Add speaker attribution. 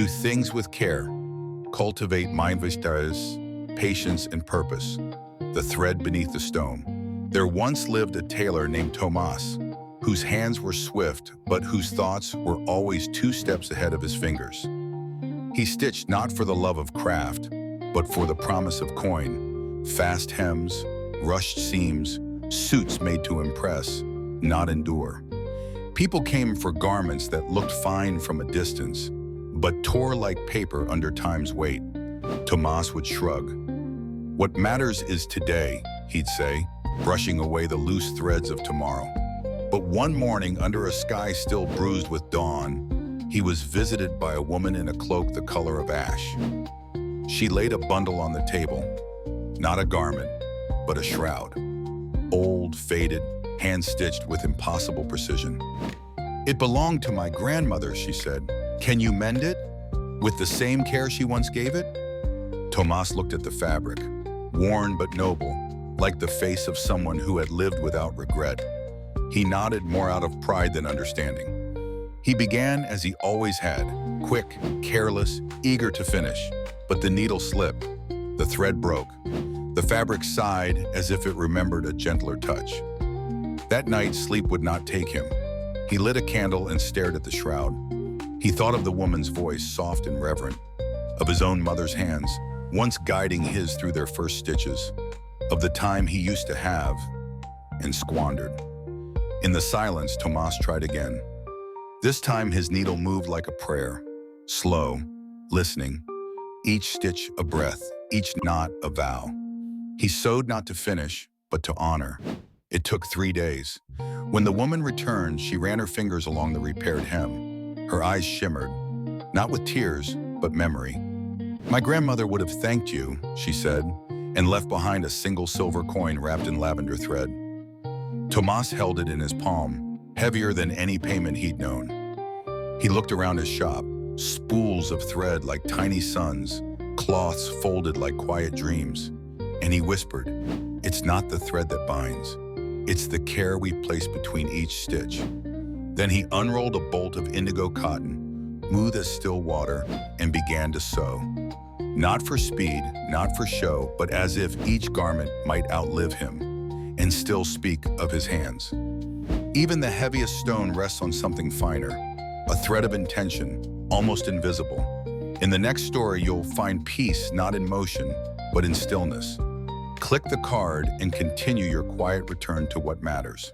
Speaker 1: Do things with care. Cultivate mindfulness, patience, and purpose. The thread beneath the stone. There once lived a tailor named Tomás, whose hands were swift, but whose thoughts were always 2 steps ahead of his fingers. He stitched not for the love of craft, but for the promise of coin, fast hems, rushed seams, suits made to impress, not endure. People came for garments that looked fine from a distance, but tore like paper under time's weight. Tomás would shrug. What matters is today, he'd say, brushing away the loose threads of tomorrow. But one morning, under a sky still bruised with dawn, he was visited by a woman in a cloak the color of ash. She laid a bundle on the table, not a garment, but a shroud. Old, faded, hand-stitched with impossible precision. "It belonged to my grandmother," she said. "Can you mend it? With the same care she once gave it?" Tomás looked at the fabric, worn but noble, like the face of someone who had lived without regret. He nodded more out of pride than understanding. He began as he always had, quick, careless, eager to finish. But the needle slipped. The thread broke. The fabric sighed as if it remembered a gentler touch. That night, sleep would not take him. He lit a candle and stared at the shroud. He thought of the woman's voice, soft and reverent, of his own mother's hands, once guiding his through their first stitches, of the time he used to have and squandered. In the silence, Tomás tried again. This time his needle moved like a prayer, slow, listening, each stitch a breath, each knot a vow. He sewed not to finish, but to honor. It took 3 days. When the woman returned, she ran her fingers along the repaired hem. Her eyes shimmered, not with tears, but memory. "My grandmother would have thanked you," she said, and left behind a single silver coin wrapped in lavender thread. Tomás held it in his palm, heavier than any payment he'd known. He looked around his shop, spools of thread like tiny suns, cloths folded like quiet dreams, and he whispered, "It's not the thread that binds. It's the care we place between each stitch." Then he unrolled a bolt of indigo cotton, smooth as still water, and began to sew. Not for speed, not for show, but as if each garment might outlive him and still speak of his hands. Even the heaviest stone rests on something finer, a thread of intention, almost invisible. In the next story, you'll find peace not in motion, but in stillness. Click the card and continue your quiet return to what matters.